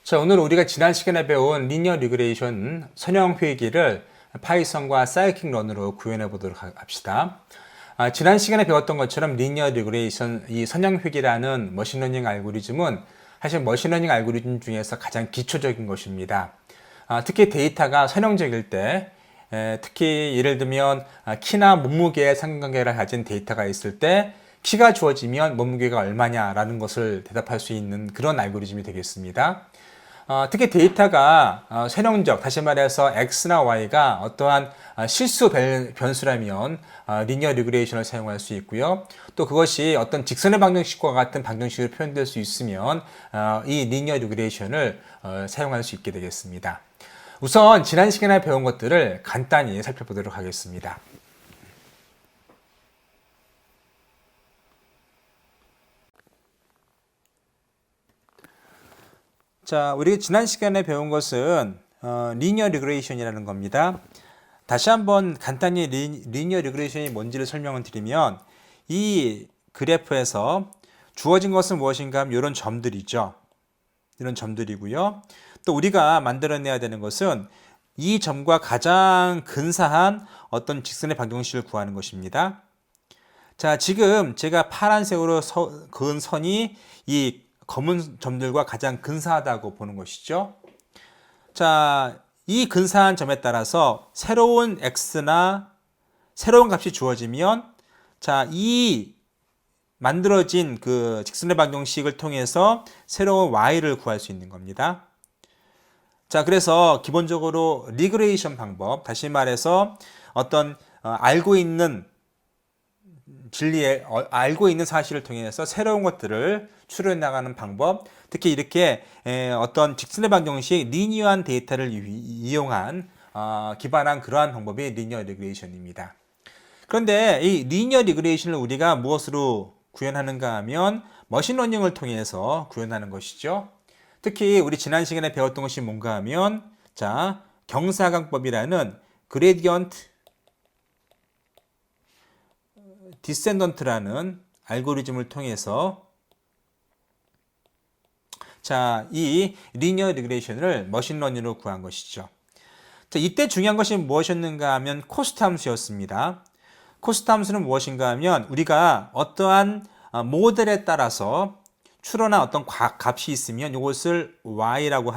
자, 오늘 우리가 지난 시간에 배운 리니어 리그레이션 선형 회귀를 파이썬과 사이클런으로 구현해 보도록 합시다. 지난 시간에 배웠던 것처럼 리니어 리그레이션, 이 선형 회귀라는 머신러닝 알고리즘은 사실 머신러닝 알고리즘 중에서 가장 기초적인 것입니다. 특히 데이터가 선형적일 때, 특히 예를 들면 키나 몸무게의 상관관계를 가진 데이터가 있을 때 키가 주어지면 몸무게가 얼마냐라는 것을 대답할 수 있는 그런 알고리즘이 되겠습니다. 특히 데이터가 선형적, 다시 말해서 x나 y가 어떠한 실수 변수라면 리니어 리그레이션을 사용할 수 있고요. 또 그것이 어떤 직선의 방정식과 같은 방정식으로 표현될 수 있으면 이 리니어 리그레이션을 사용할 수 있게 되겠습니다. 우선 지난 시간에 배운 것들을 간단히 살펴보도록 하겠습니다. 자, 우리가 지난 시간에 배운 것은 리니어 리그레이션이라는 겁니다. 다시 한번 간단히 리니어 리그레이션이 뭔지를 설명을 드리면 이 그래프에서 주어진 것은 무엇인가 하면 이런 점들이죠. 이런 점들이고요. 또 우리가 만들어내야 되는 것은 이 점과 가장 근사한 어떤 직선의 방정식을 구하는 것입니다. 자, 지금 제가 파란색으로 그은 선이 이 검은 점들과 가장 근사하다고 보는 것이죠. 자, 이 근사한 점에 따라서 새로운 x나 새로운 값이 주어지면 자, 이 만들어진 그 직선의 방정식을 통해서 새로운 y를 구할 수 있는 겁니다. 자, 그래서 기본적으로 리그레이션 방법, 다시 말해서 어떤 알고 있는 진리에 알고 있는 사실을 통해서 새로운 것들을 추론해 나가는 방법, 특히 이렇게 어떤 직선의 방정식 리니어한 데이터를 이용한 기반한 그러한 방법이 리니어 리그레이션입니다. 그런데 이 리니어 리그레이션을 우리가 무엇으로 구현하는가 하면 머신러닝을 통해서 구현하는 것이죠. 특히 우리 지난 시간에 배웠던 것이 뭔가 하면 자, 경사각법이라는 그레디언트 디센던트라는 알고리즘을 통해서 자, 이 리니어 리그레이션을 머신러닝으로 구한 것이죠. 자, 이때 중요한 것이 무엇이었는가 하면 코스트 함수였습니다. 코스트 함수는 무엇인가 하면 우리가 어떠한 모델에 따라서 추론한 어떤 값이 있으면 이것을 y라고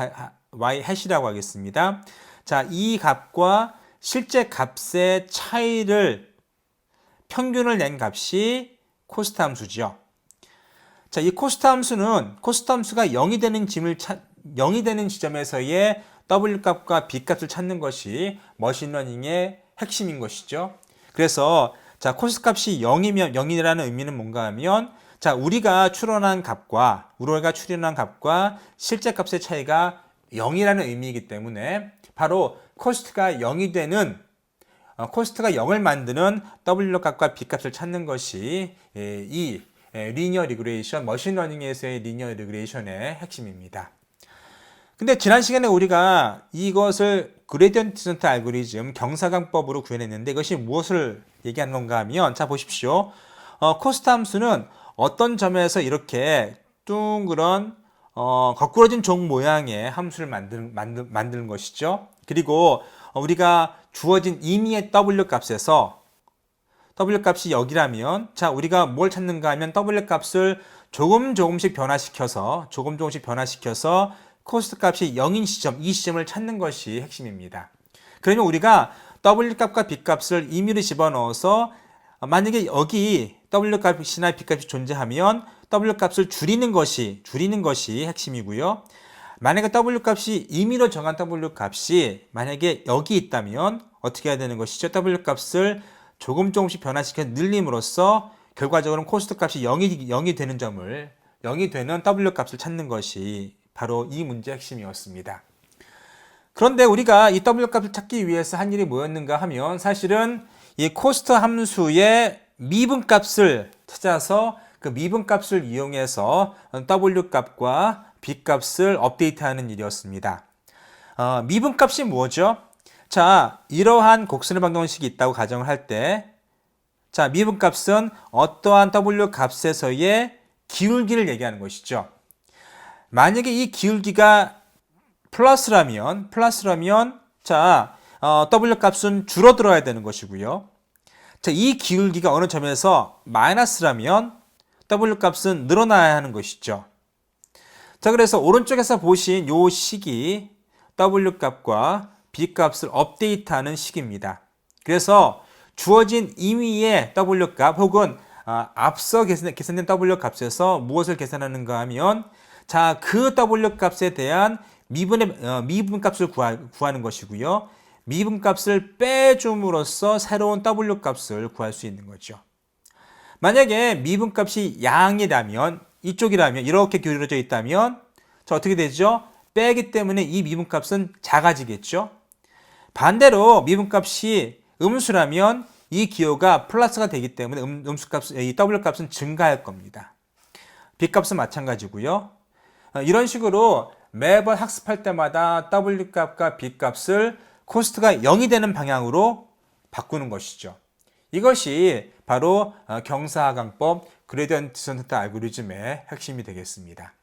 y 해시라고 하겠습니다. 자, 이 값과 실제 값의 차이를 평균을 낸 값이 코스트 함수죠. 자, 이 코스트 함수는 코스트 함수가 0이 되는 지점에서의 W 값과 B 값을 찾는 것이 머신러닝의 핵심인 것이죠. 그래서 자, 코스트 값이 0이라는 의미는 뭔가 하면 자, 우리가 추론한 값과 실제 값의 차이가 0이라는 의미이기 때문에 바로 코스트가 0을 만드는 W 값과 B 값을 찾는 것이 이 리니어 리그레이션, 머신러닝에서의 리니어 리그레이션의 핵심입니다. 근데 지난 시간에 우리가 이것을 그레디언트 디센트 알고리즘 경사각법으로 구현했는데 이것이 무엇을 얘기하는 건가 하면 자, 보십시오. 코스트 함수는 어떤 점에서 이렇게 둥그런 거꾸러진 종 모양의 함수를 만드는 것이죠. 그리고 우리가 주어진 임의의 W 값에서 W 값이 0이라면 자, 우리가 뭘 찾는가 하면 W 값을 조금씩 변화시켜서 코스트 값이 0인 시점, 이 시점을 찾는 것이 핵심입니다. 그러면 우리가 W 값과 B 값을 임의로 집어넣어서 만약에 여기 W 값이나 B 값이 존재하면 W 값을 줄이는 것이 핵심이고요. 만약에 W 값이 임의로 정한 W 값이 만약에 여기 있다면 어떻게 해야 되는 것이죠? W 값을 조금씩 변화시켜 늘림으로써 결과적으로 코스트 값이 0이 되는 W 값을 찾는 것이 바로 이 문제의 핵심이었습니다. 그런데 우리가 이 W 값을 찾기 위해서 한 일이 뭐였는가 하면 사실은 이 코스트 함수의 미분값을 찾아서 그 미분값을 이용해서 W 값과 B 값을 업데이트하는 일이었습니다. 미분값이 뭐죠? 자, 이러한 곡선의 방정식이 있다고 가정을 할 때 자, 미분값은 어떠한 W 값에서의 기울기를 얘기하는 것이죠. 만약에 이 기울기가 플러스라면 자, W 값은 줄어들어야 되는 것이고요. 자, 이 기울기가 어느 점에서 마이너스라면 W 값은 늘어나야 하는 것이죠. 자, 그래서 오른쪽에서 보신 요 식이 W 값과 B 값을 업데이트하는 식입니다. 그래서 주어진 임의의 W 값 혹은 앞서 계산된 W 값에서 무엇을 계산하는가 하면 자, 그 W 값에 대한 미분 값을 구하는 것이고요. 미분 값을 빼줌으로써 새로운 W 값을 구할 수 있는 거죠. 만약에 미분 값이 양이라면 이쪽이라면 이렇게 기울어져 있다면 자, 어떻게 되죠? 빼기 때문에 이 미분 값은 작아지겠죠. 반대로 미분 값이 음수라면 이 기호가 플러스가 되기 때문에 음수 값, 이 W 값은 증가할 겁니다. B 값은 마찬가지고요. 이런 식으로 매번 학습할 때마다 W 값과 B 값을 코스트가 0이 되는 방향으로 바꾸는 것이죠. 이것이 바로 경사하강법 그레디언트 디센트 알고리즘의 핵심이 되겠습니다.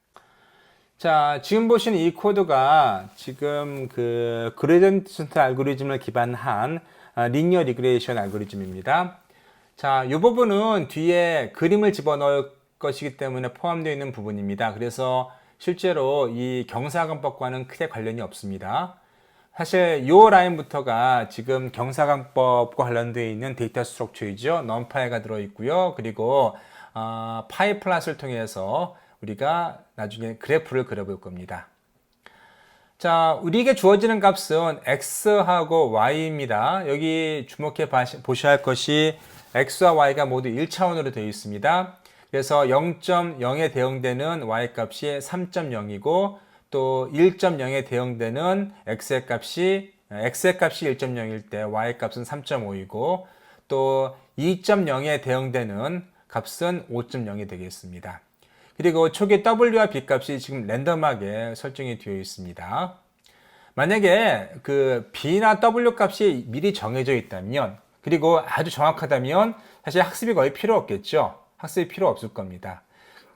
자, 지금 보시는 이 코드가 지금 그 그레디언트 디센트 알고리즘을 기반한 리니어 리그레이션 알고리즘입니다. 자, 이 부분은 뒤에 그림을 집어넣을 것이기 때문에 포함되어 있는 부분입니다. 그래서 실제로 이 경사하강법과는 크게 관련이 없습니다. 사실 이 라인부터가 지금 경사하강법과 관련되어 있는 데이터 스트럭처이죠. numPy가 들어있고요. 그리고 파이 플랫을 통해서 우리가 나중에 그래프를 그려볼 겁니다. 자, 우리에게 주어지는 값은 x하고 y입니다. 여기 주목해 보셔야 할 것이 x와 y가 모두 1차원으로 되어 있습니다. 그래서 0.0에 대응되는 y 값이 3.0이고 또 1.0에 대응되는 x의 값이 1.0일 때 y 값은 3.5이고 또 2.0에 대응되는 값은 5.0이 되겠습니다. 그리고 초기 w와 b 값이 지금 랜덤하게 설정이 되어 있습니다. 만약에 그 b나 w 값이 미리 정해져 있다면 그리고 아주 정확하다면 사실 학습이 거의 필요 없겠죠. 학습이 필요 없을 겁니다.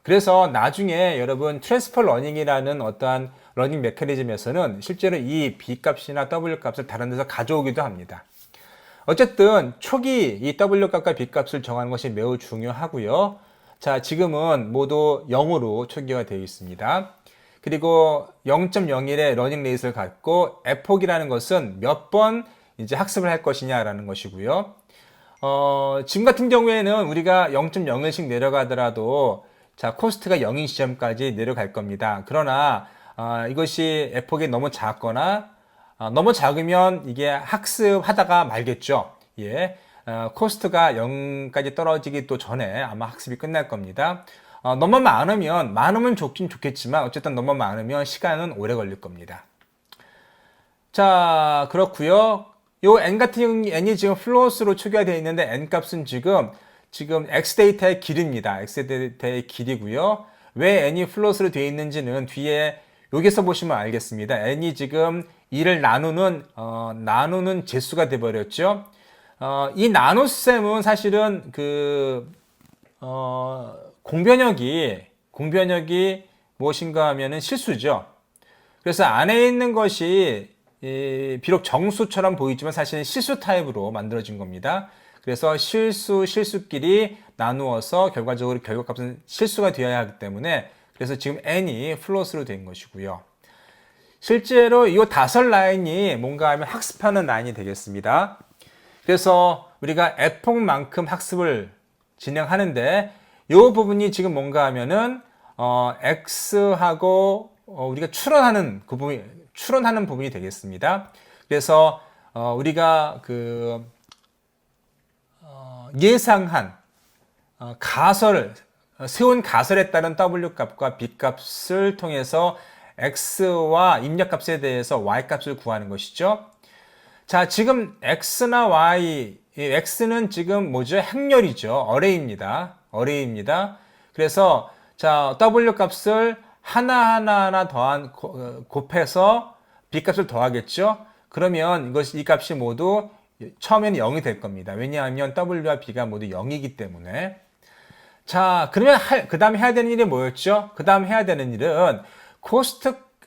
그래서 나중에 여러분 트랜스퍼 러닝이라는 어떠한 러닝 메커니즘에서는 실제로 이 b 값이나 w 값을 다른 데서 가져오기도 합니다. 어쨌든 초기 이 w 값과 b 값을 정하는 것이 매우 중요하고요. 자, 지금은 모두 0으로 초기화 되어 있습니다. 그리고 0.01의 러닝 레이스를 갖고 에폭이라는 것은 몇 번 이제 학습을 할 것이냐라는 것이고요. 지금 같은 경우에는 우리가 0.01씩 내려가더라도 자, 코스트가 0인 시점까지 내려갈 겁니다. 그러나 이것이 에폭이 너무 작거나 너무 작으면 이게 학습하다가 말겠죠. 예. 코스트가 0까지 떨어지기 또 전에 아마 학습이 끝날 겁니다. 너무 많으면 좋긴 좋겠지만 어쨌든 너무 많으면 시간은 오래 걸릴 겁니다. 자, 그렇고요. 요 n 같은 n이 지금 플로스로 초기화되어 있는데 n 값은 지금 x 데이터의 길입니다. x 데이터의 길이고요. 왜 n이 플로스로 되어 있는지는 뒤에 여기서 보시면 알겠습니다. n이 지금 2를 나누는 재수가 돼 버렸죠. 이 나눗셈은 사실은 공변역이 무엇인가 하면은 실수죠. 그래서 안에 있는 것이 비록 정수처럼 보이지만 사실은 실수 타입으로 만들어진 겁니다. 그래서 실수끼리 나누어서 결과적으로 결과값은 실수가 되어야 하기 때문에 그래서 지금 n이 플러스로 된 것이고요. 실제로 이 5라인이 뭔가 하면 학습하는 라인이 되겠습니다. 그래서 우리가 에폭만큼 학습을 진행하는데 이 부분이 지금 뭔가 하면은 x하고 우리가 추론하는 부분이 되겠습니다. 그래서 우리가 예상한 세운 가설에 따른 w 값과 b 값을 통해서 x와 입력값에 대해서 y 값을 구하는 것이죠. 자, 지금 x나 y, x는 지금 뭐죠? 행렬이죠. 어레이입니다. 그래서 자, w 값을 하나 곱해서 b 값을 더하겠죠. 그러면 이 값이 모두 처음에는 0이 될 겁니다. 왜냐하면 w와 b가 모두 0이기 때문에. 자, 그러면 그 다음 해야 되는 일이 뭐였죠? 그 다음 해야 되는 일은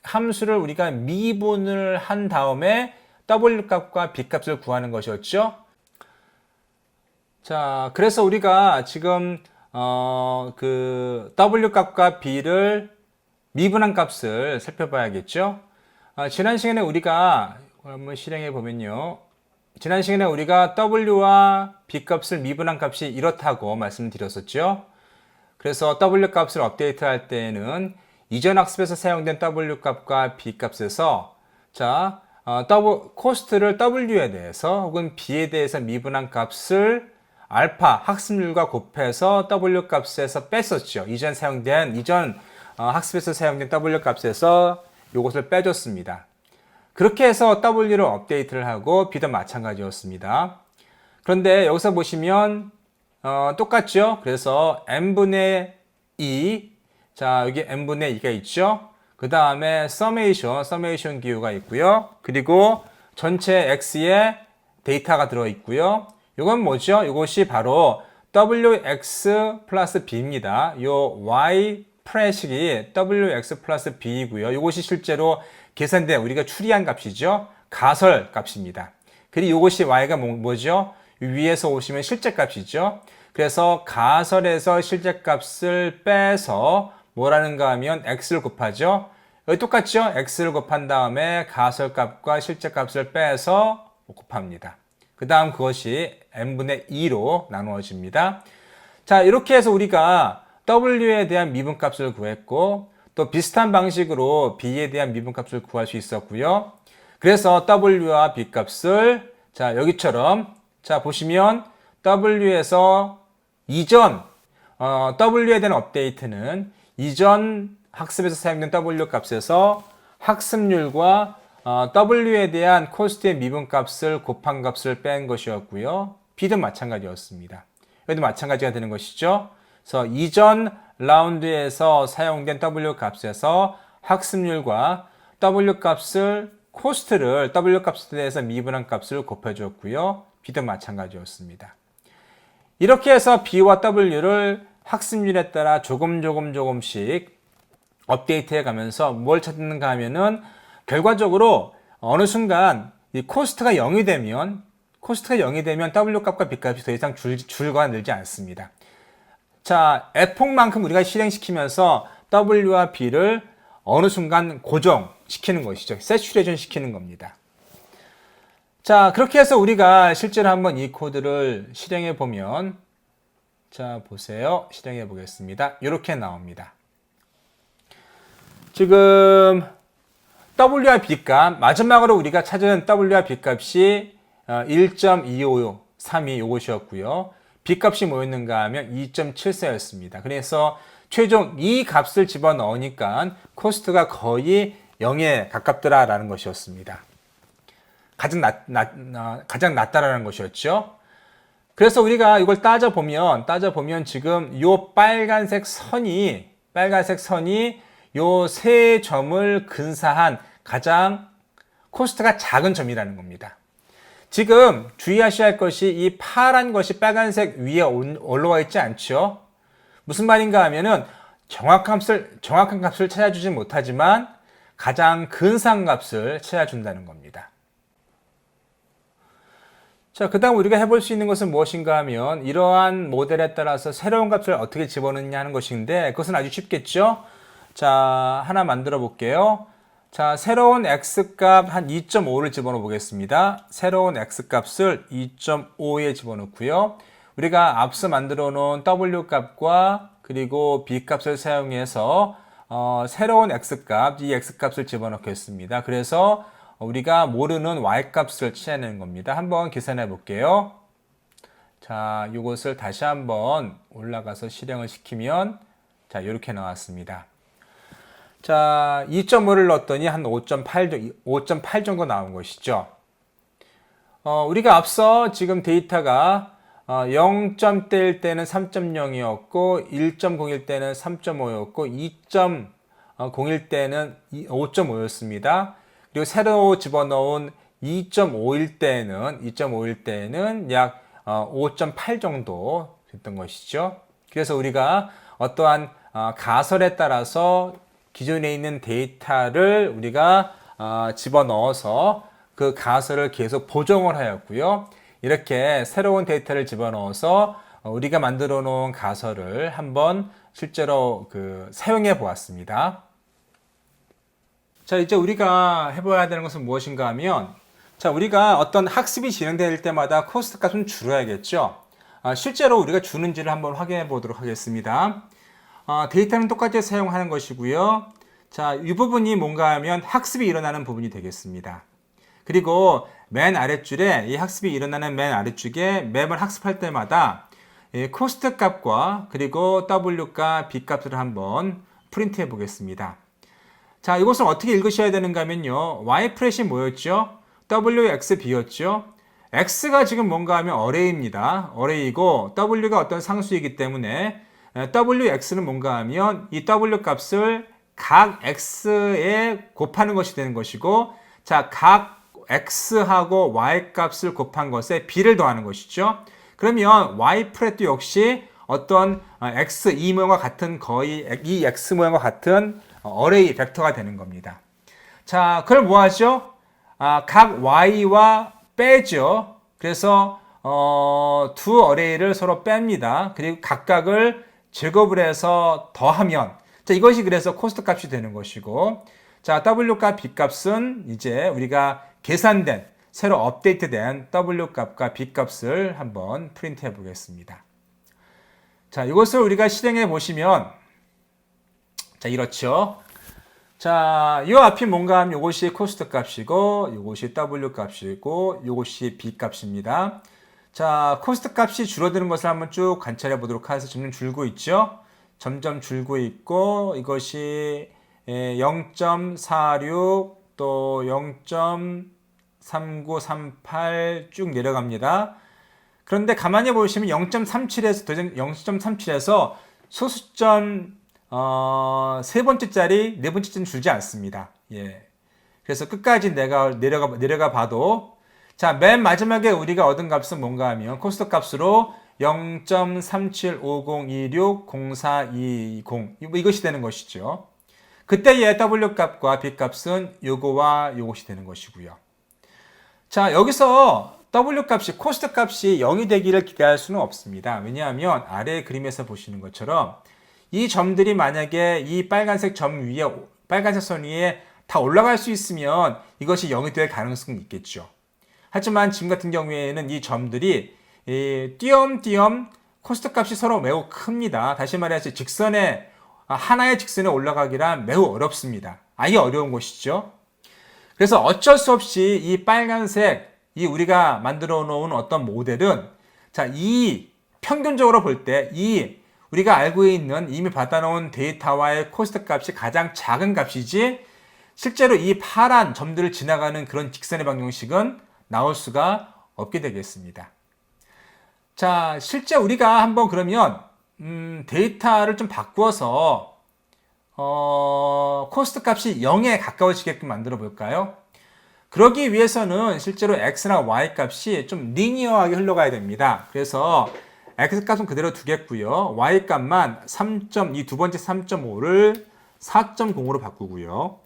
함수를 우리가 미분을 한 다음에 W 값과 B 값을 구하는 것이었죠. 자, 그래서 우리가 지금 그 W 값과 B를 미분한 값을 살펴봐야겠죠. 지난 시간에 우리가 한번 실행해 보면요. 지난 시간에 우리가 W와 B 값을 미분한 값이 이렇다고 말씀드렸었죠. 그래서 W 값을 업데이트할 때에는 이전 학습에서 사용된 W 값과 B 값에서 자, 코스트를 W에 대해서 혹은 B에 대해서 미분한 값을 알파 학습률과 곱해서 W 값에서 뺐었죠. 이전 학습에서 사용된 W 값에서 이것을 빼줬습니다. 그렇게 해서 W를 업데이트를 하고 B도 마찬가지였습니다. 그런데 여기서 보시면 똑같죠? 그래서 n분의 2, 자 여기 n분의 2가 있죠? 그 다음에 서메이션 기호가 있고요. 그리고 전체 x에 데이터가 들어있고요. 이건 뭐죠? 이것이 바로 wx 플러스 b입니다. 요 y 프레식이 wx 플러스 b이고요. 이것이 실제로 계산된 우리가 추리한 값이죠. 가설 값입니다. 그리고 이것이 y가 뭐죠? 위에서 오시면 실제 값이죠. 그래서 가설에서 실제 값을 빼서 뭐라는가 하면 x를 곱하죠. 여기 똑같죠? x를 곱한 다음에 가설 값과 실제 값을 빼서 곱합니다. 그 다음 그것이 n분의 2로 나누어집니다. 자, 이렇게 해서 우리가 w에 대한 미분값을 구했고 또 비슷한 방식으로 b에 대한 미분값을 구할 수 있었고요. 그래서 w와 b 값을 자 여기처럼 자 보시면 w에서 이전 w에 대한 업데이트는 이전 학습에서 사용된 w 값에서 학습률과 w에 대한 코스트의 미분값을 곱한 값을 뺀 것이었고요. b도 마찬가지였습니다. 여기도 마찬가지가 되는 것이죠. 그래서 이전 라운드에서 사용된 w 값에서 학습률과 w 값을 코스트를 w 값에 대해서 미분한 값을 곱해줬고요. b도 마찬가지였습니다. 이렇게 해서 b와 w를 학습률에 따라 조금씩 업데이트해 가면서 뭘 찾는가 하면은 결과적으로 어느 순간 이 코스트가 0이 되면 w 값과 b 값이 더 이상 줄거나 늘지 않습니다. 자, f폭만큼 우리가 실행시키면서 w와 b를 어느 순간 고정시키는 것이죠. 세츄레이션 시키는 겁니다. 자, 그렇게 해서 우리가 실제로 한번 이 코드를 실행해 보면 자, 보세요. 실행해 보겠습니다. 이렇게 나옵니다. 지금 W와 B값, 마지막으로 우리가 찾은 W와 B값이 1.25532 이것이었고요. B값이 뭐였는가 하면 2.74였습니다. 그래서 최종 이 값을 집어넣으니까 코스트가 거의 0에 가깝더라라는 것이었습니다. 가장 낮다라는 것이었죠. 그래서 우리가 이걸 따져보면 지금 이 빨간색 선이 요 세 점을 근사한 가장 코스트가 작은 점이라는 겁니다. 지금 주의하셔야 할 것이 이 파란 것이 빨간색 위에 올라와 있지 않죠? 무슨 말인가 하면은 정확한 값을 찾아주지 못하지만 가장 근사한 값을 찾아준다는 겁니다. 자, 그 다음 우리가 해볼 수 있는 것은 무엇인가 하면 이러한 모델에 따라서 새로운 값을 어떻게 집어넣느냐 하는 것인데 그것은 아주 쉽겠죠? 자, 하나 만들어 볼게요. 자, 새로운 x값 한 2.5를 집어넣어 보겠습니다. 새로운 x값을 2.5에 집어넣고요. 우리가 앞서 만들어 놓은 w값과 그리고 b값을 사용해서 새로운 x값, 이 x값을 집어넣겠습니다. 그래서 우리가 모르는 y값을 찾아내는 겁니다. 한번 계산해 볼게요. 자, 이것을 다시 한번 올라가서 실행을 시키면 자, 이렇게 나왔습니다. 자, 2.5를 넣었더니 한 5.8 정도 나온 것이죠. 우리가 앞서 지금 데이터가 0점대일 때는 3.0이었고 1.01 때는 3.5였고 2.01 때는 5.5였습니다. 그리고 새로 집어넣은 2.5일 때는 약 5.8 정도 됐던 것이죠. 그래서 우리가 어떠한 가설에 따라서 기존에 있는 데이터를 우리가 집어넣어서 그 가설을 계속 보정을 하였고요. 이렇게 새로운 데이터를 집어넣어서 우리가 만들어 놓은 가설을 한번 실제로 사용해 보았습니다. 자, 이제 우리가 해봐야 되는 것은 무엇인가 하면, 자, 우리가 어떤 학습이 진행될 때마다 코스트 값은 줄어야겠죠. 실제로 우리가 주는지를 한번 확인해 보도록 하겠습니다. 데이터는 똑같이 사용하는 것이고요. 자, 이 부분이 뭔가 하면 학습이 일어나는 부분이 되겠습니다. 그리고 맨 아랫줄에 이 학습이 일어나는 맨 아래쪽에 매번 학습할 때마다 코스트 값과 그리고 W 값, B 값을 한번 프린트해 보겠습니다. 자, 이것을 어떻게 읽으셔야 되는가 하면요. Y 프렛이 뭐였죠? W, X, B였죠? X가 지금 뭔가 하면 어레이입니다. 어레이고 W가 어떤 상수이기 때문에 W, X는 뭔가 하면 이 W 값을 각 X에 곱하는 것이 되는 것이고, 자, 각 X하고 Y 값을 곱한 것에 B를 더하는 것이죠. 그러면 Y 프렛도 역시 어떤 X, 이 모양과 같은 거의 이 X 모양과 같은 어레이 벡터가 되는 겁니다. 자, 그럼 뭐 하죠? 각 Y와 빼죠. 그래서 두 어레이를 서로 뺍니다. 그리고 각각을 제곱을 해서 더하면, 자, 이것이 그래서 코스트 값이 되는 것이고, 자, W 값, B 값은 이제 우리가 계산된, 새로 업데이트된 W 값과 B 값을 한번 프린트해 보겠습니다. 자, 이것을 우리가 실행해 보시면, 자, 이렇죠. 자, 이 앞이 뭔가 하면 이것이 코스트 값이고, 이것이 W 값이고, 이것이 B 값입니다. 자, 코스트 값이 줄어드는 것을 한번 쭉 관찰해 보도록 하겠습니다. 점점 줄고 있죠. 점점 줄고 있고, 이것이 0.46, 또 0.3938 쭉 내려갑니다. 그런데 가만히 보시면 0.37에서 소수점 세 번째 자리, 네 번째 자리는 줄지 않습니다. 예. 그래서 끝까지 내려가 봐도, 자, 맨 마지막에 우리가 얻은 값은 뭔가 하면 코스트 값으로 0.3750260420 이것이 되는 것이죠. 그때의 W 값과 B 값은 요거와 요것이 되는 것이고요. 자, 여기서 W 값이, 코스트 값이 0이 되기를 기대할 수는 없습니다. 왜냐하면 아래 그림에서 보시는 것처럼 이 점들이 만약에 이 빨간색 점 위에, 빨간색 선 위에 다 올라갈 수 있으면 이것이 0이 될 가능성이 있겠죠. 하지만 지금 같은 경우에는 이 점들이 띄엄띄엄 코스트 값이 서로 매우 큽니다. 다시 말해서 하나의 직선에 올라가기란 매우 어렵습니다. 아예 어려운 것이죠. 그래서 어쩔 수 없이 이 빨간색, 이 우리가 만들어 놓은 어떤 모델은, 자, 이 평균적으로 볼 때 이 우리가 알고 있는 이미 받아놓은 데이터와의 코스트 값이 가장 작은 값이지, 실제로 이 파란 점들을 지나가는 그런 직선의 방정식은 나올 수가 없게 되겠습니다. 자, 실제 우리가 한번 그러면 데이터를 좀 바꾸어서 코스트 값이 0에 가까워지게끔 만들어 볼까요? 그러기 위해서는 실제로 X나 Y 값이 좀 리니어하게 흘러가야 됩니다. 그래서 X 값은 그대로 두겠고요. Y 값만 이 두 번째 3.5를 4.0으로 바꾸고요.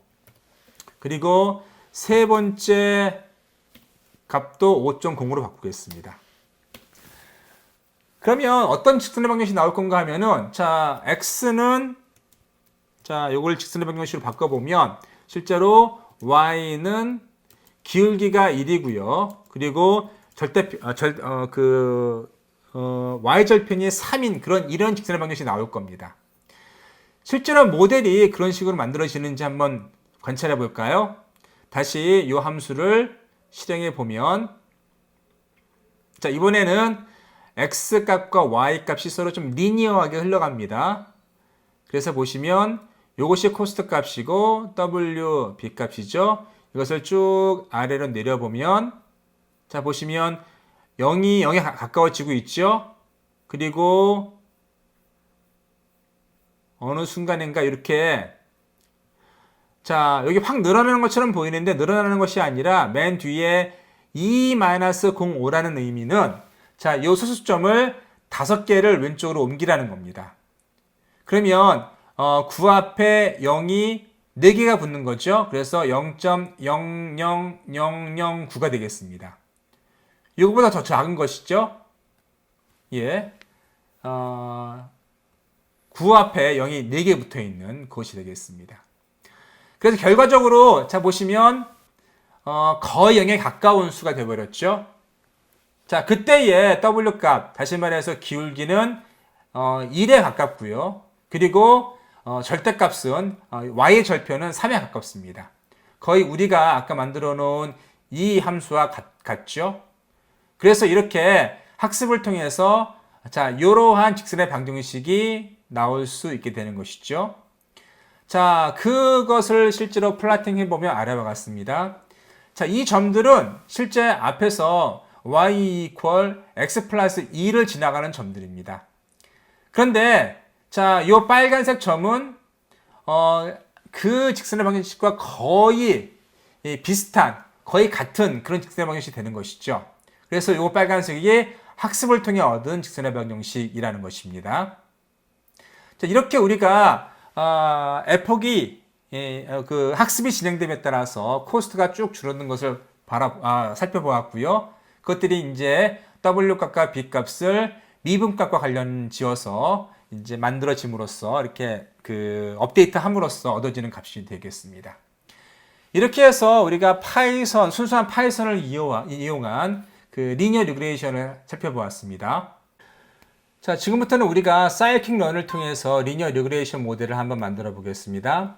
그리고 세 번째 값도 5.0으로 바꾸겠습니다. 그러면 어떤 직선의 방정식이 나올 건가 하면은, 자, X는, 자, 요걸 직선의 방정식으로 바꿔보면, 실제로 Y는 기울기가 1이고요. 그리고 Y절편이 3인 이런 직선의 방정식이 나올 겁니다. 실제로 모델이 그런 식으로 만들어지는지 한번 관찰해 볼까요? 다시 이 함수를 실행해 보면, 자, 이번에는 X 값과 Y 값이 서로 좀 리니어하게 흘러갑니다. 그래서 보시면 이것이 코스트 값이고 W, B 값이죠. 이것을 쭉 아래로 내려보면, 자, 보시면 0이 0에 가까워지고 있죠. 그리고 어느 순간인가 이렇게, 자, 여기 확 늘어나는 것처럼 보이는데 늘어나는 것이 아니라 맨 뒤에 E-05라는 의미는, 자, 이 소수점을 5개를 왼쪽으로 옮기라는 겁니다. 그러면 9 앞에 0이 4개가 붙는 거죠. 그래서 0.00009가 되겠습니다. 이거보다 더 작은 것이죠. 예. 9 앞에 0이 4개 붙어 있는 것이 되겠습니다. 그래서 결과적으로 자 보시면 거의 0에 가까운 수가 되어버렸죠. 자, 그때의 W 값, 다시 말해서 기울기는 1에 가깝고요. 그리고 절대값은 y의 절표는 3에 가깝습니다. 거의 우리가 아까 만들어 놓은 이 함수와 같죠. 그래서 이렇게 학습을 통해서 자, 이러한 직선의 방정식이 나올 수 있게 되는 것이죠. 자, 그것을 실제로 플라팅 해보면 아래와 같습니다. 자, 이 점들은 실제 앞에서 y equal x 플러스 2를 지나가는 점들입니다. 그런데 자, 이 빨간색 점은 그 직선의 방정식과 거의 비슷한, 거의 같은 그런 직선의 방정식이 되는 것이죠. 그래서 이 빨간색이 학습을 통해 얻은 직선의 방정식이라는 것입니다. 자, 이렇게 우리가 에폭이 그 학습이 진행됨에 따라서 코스트가 쭉 줄어드는 것을 살펴보았고요. 그것들이 이제 W 값과 B 값을 미분값과 관련 지어서 이제 만들어짐으로써 이렇게 그 업데이트 함으로써 얻어지는 값이 되겠습니다. 이렇게 해서 우리가 파이썬, 순수한 파이썬을 이용한 그 리니어 리그레이션을 살펴보았습니다. 자, 지금부터는 우리가 사이클 런을 통해서 리니어 리그레이션 모델을 한번 만들어 보겠습니다.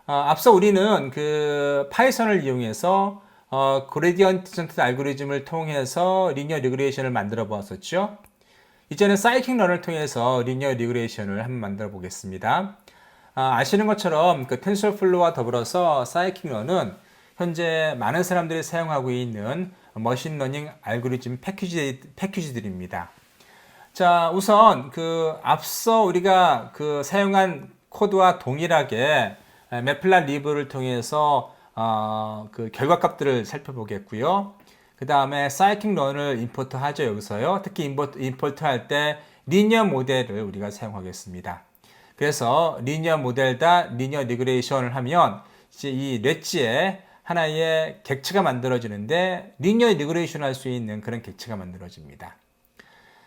앞서 우리는 그 파이썬을 이용해서 그레디언트 디센트 알고리즘을 통해서 리니어 리그레이션을 만들어 보았었죠. 이제는 사이클 런을 통해서 리니어 리그레이션을 한번 만들어 보겠습니다. 아시는 것처럼 그 텐서플로우와 더불어서 사이클 런은 현재 많은 사람들이 사용하고 있는 머신러닝 알고리즘 패키지들입니다. 자, 우선 그 앞서 우리가 그 사용한 코드와 동일하게 매플라리브를 통해서 그 결과값들을 살펴보겠고요. 그 다음에 사이클 런을 임포트 하죠. 여기서요. 특히 임포트 할 때 리니어 모델을 우리가 사용하겠습니다. 그래서 리니어 모델다 리니어 리그레이션을 하면 이제 이 렛지에 하나의 객체가 만들어지는데 리니어 리그레이션 할 수 있는 그런 객체가 만들어집니다.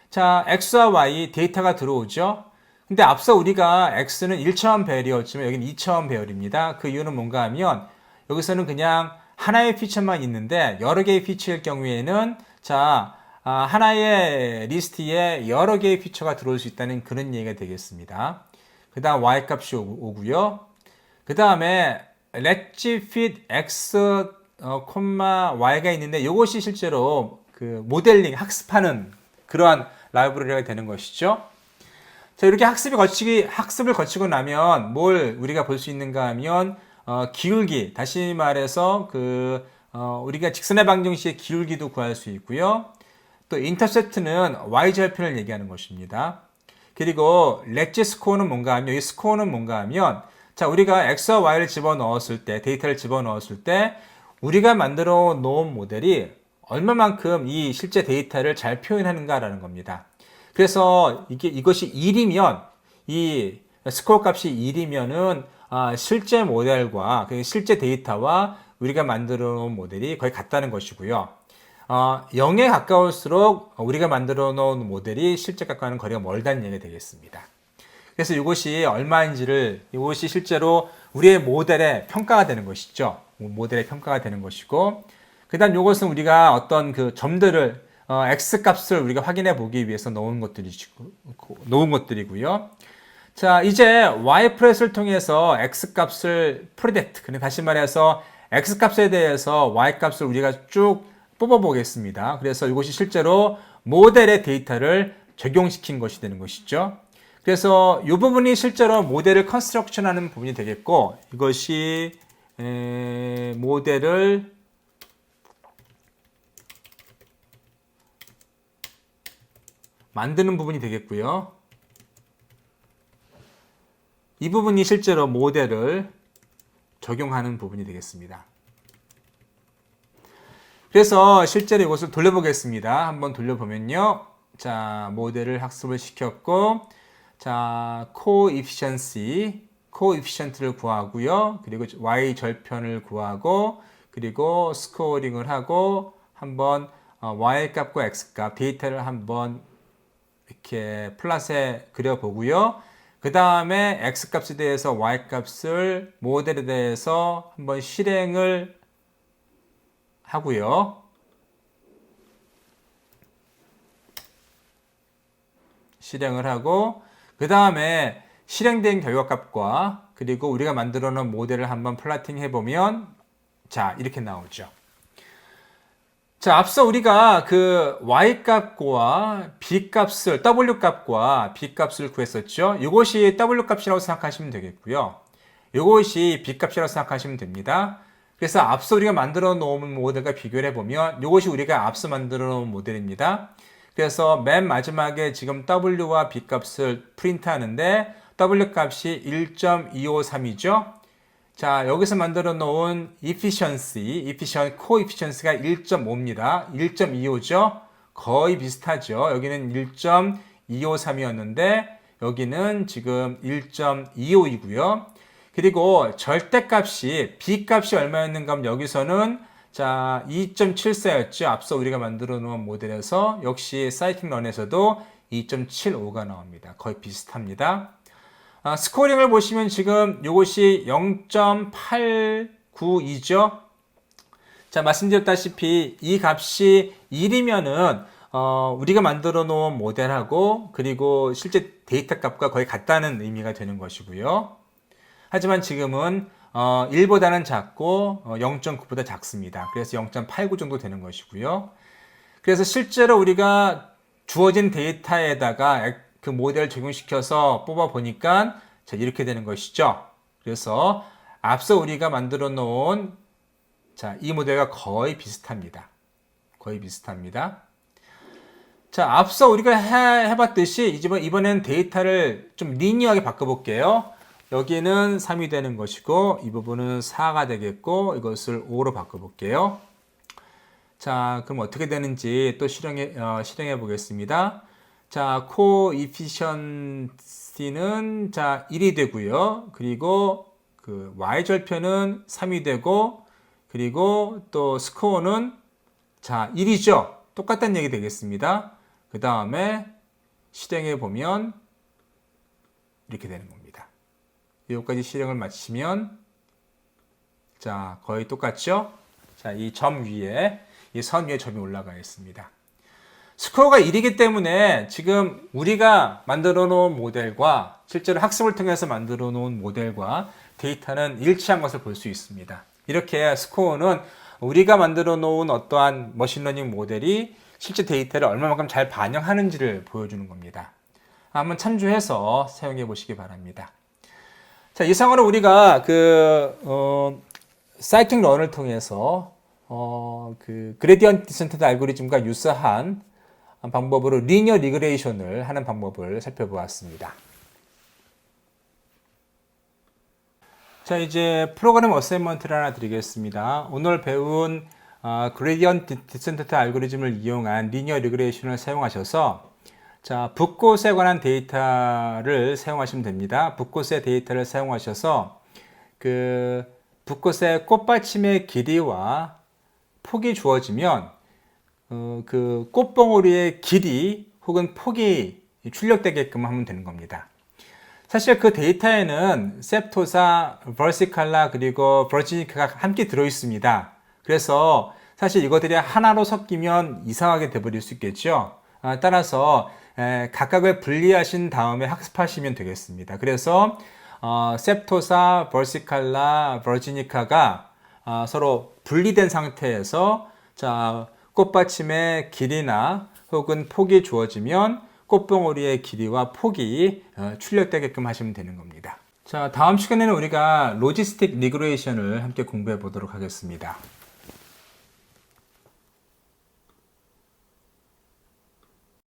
자, x와 y 데이터가 들어오죠. 근데 앞서 우리가 x는 1차원 배열이었지만 여기는 2차원 배열입니다. 그 이유는 뭔가 하면 여기서는 그냥 하나의 피처만 있는데 여러 개의 피처일 경우에는 자, 하나의 리스트에 여러 개의 피처가 들어올 수 있다는 그런 얘기가 되겠습니다. 그 다음 y 값이 오고요. 그 다음에 let's fit x, y가 있는데 이것이 실제로 그 모델링, 학습하는 그러한 라이브러리가 되는 것이죠. 자, 이렇게 학습을 거치고 나면 뭘 우리가 볼 수 있는가 하면 기울기, 다시 말해서 우리가 직선의 방정식의 기울기도 구할 수 있고요. 또 인터셉트는 y 절편을 얘기하는 것입니다. 그리고 렛지 스코어는 뭔가 하면 이 스코어는 뭔가 하면 자, 우리가 x와 y를 집어넣었을 때 데이터를 집어넣었을 때 우리가 만들어 놓은 모델이 얼마만큼 이 실제 데이터를 잘 표현하는가라는 겁니다. 그래서 이것이 1이면 이 스코어 값이 1이면은 실제 모델과 실제 데이터와 우리가 만들어 놓은 모델이 거의 같다는 것이고요. 0에 가까울수록 우리가 만들어 놓은 모델이 실제값과는 거리가 멀다는 얘기가 되겠습니다. 그래서 이것이 얼마인지를 이것이 실제로 우리의 모델의 평가가 되는 것이죠. 모델의 평가가 되는 것이고 그 다음 이것은 우리가 어떤 그 점들을 x 값을 우리가 확인해 보기 위해서 놓은 것들이고요. 자, 이제 y 프렛을 통해서 x 값을 프리딕트, 그러니까 다시 말해서 x 값에 대해서 y 값을 우리가 쭉 뽑아 보겠습니다. 그래서 이것이 실제로 모델의 데이터를 적용시킨 것이 되는 것이죠. 그래서 이 부분이 실제로 모델을 컨스트럭션 하는 부분이 되겠고 이것이 모델을 만드는 부분이 되겠고요. 이 부분이 실제로 모델을 적용하는 부분이 되겠습니다. 그래서 실제로 이것을 돌려보겠습니다. 한번 돌려보면요. 자, 모델을 학습을 시켰고 자, 코에피션시 코에피션트를 구하고요. 그리고 y 절편을 구하고 그리고 스코어링을 하고 한번 y 값과 x 값 데이터를 한번 이렇게 플랫에 그려보고요. 그 다음에 x 값에 대해서 y 값을 모델에 대해서 한번 실행을 하고요. 실행을 하고 그 다음에 실행된 결과값과 그리고 우리가 만들어 놓은 모델을 한번 플라팅 해보면 자 이렇게 나오죠. 자, 앞서 우리가 그 y값과 b값을 w값과 b값을 구했었죠. 이것이 w값이라고 생각하시면 되겠고요. 이것이 b값이라고 생각하시면 됩니다. 그래서 앞서 우리가 만들어 놓은 모델과 비교를 해보면 이것이 우리가 앞서 만들어 놓은 모델입니다. 그래서 맨 마지막에 지금 w와 b값을 프린트 하는데 w값이 1.253이죠. 자, 여기서 만들어 놓은 코에피션스가 1.5입니다. 1.25죠. 거의 비슷하죠. 여기는 1.253이었는데 여기는 지금 1.25이고요. 그리고 절대값이 b값이 얼마였는가 하면 여기서는 자 2.74였죠. 앞서 우리가 만들어 놓은 모델에서 역시 사이팅런에서도 2.75가 나옵니다. 거의 비슷합니다. 스코어링을 보시면 지금 이것이 0.892죠. 자, 말씀드렸다시피 이 값이 1이면은 우리가 만들어 놓은 모델하고 그리고 실제 데이터 값과 거의 같다는 의미가 되는 것이고요. 하지만 지금은 1보다는 작고 0.9보다 작습니다. 그래서 0.89 정도 되는 것이고요. 그래서 실제로 우리가 주어진 데이터에다가 그 모델을 적용시켜서 뽑아 보니까 자, 이렇게 되는 것이죠. 그래서 앞서 우리가 만들어 놓은 자, 이 모델과 거의 비슷합니다. 거의 비슷합니다. 자, 앞서 우리가 해봤듯이 이번에는 데이터를 좀 리니어하게 바꿔볼게요. 여기는 3이 되는 것이고 이 부분은 4가 되겠고 이것을 5로 바꿔볼게요. 자, 그럼 어떻게 되는지 또 실행해 보겠습니다. 자, 코에피션시는 자 1이 되고요. 그리고 그 y 절편은 3이 되고 그리고 또 스코어는 자 1이죠. 똑같다는 얘기 되겠습니다. 그 다음에 실행해 보면 이렇게 되는 겁니다. 여기까지 실행을 마치면 자 거의 똑같죠. 자, 이 점 위에 이 선 위에 점이 올라가 있습니다. 스코어가 1이기 때문에 지금 우리가 만들어 놓은 모델과 실제로 학습을 통해서 만들어 놓은 모델과 데이터는 일치한 것을 볼 수 있습니다. 이렇게 스코어는 우리가 만들어 놓은 어떠한 머신러닝 모델이 실제 데이터를 얼마만큼 잘 반영하는지를 보여주는 겁니다. 한번 참조해서 사용해 보시기 바랍니다. 자, 이상으로 우리가 사이팅런을 통해서 그 그레디언트 디센트 알고리즘과 유사한 방법으로 리니어 리그레이션을 하는 방법을 살펴보았습니다. 자, 이제 프로그램 어사이먼트를 하나 드리겠습니다. 오늘 배운 그레디언트 디센트 알고리즘을 이용한 리니어 리그레이션을 사용하셔서 자, 붓꽃에 관한 데이터를 사용하시면 됩니다. 붓꽃의 데이터를 사용하셔서 그 붓꽃의 꽃받침의 길이와 폭이 주어지면 그 꽃봉오리의 길이 혹은 폭이 출력되게끔 하면 되는 겁니다. 사실 그 데이터에는 셉토사, 버시칼라 그리고 버지니카가 함께 들어 있습니다. 그래서 사실 이것들이 하나로 섞이면 이상하게 돼버릴 수 있겠죠. 따라서 각각을 분리하신 다음에 학습하시면 되겠습니다. 그래서 셉토사, 버시칼라, 버지니카가 서로 분리된 상태에서 자 꽃받침의 길이나 혹은 폭이 주어지면 꽃봉오리의 길이와 폭이 출력되게끔 하시면 되는 겁니다. 자, 다음 시간에는 우리가 로지스틱 리그레이션을 함께 공부해 보도록 하겠습니다.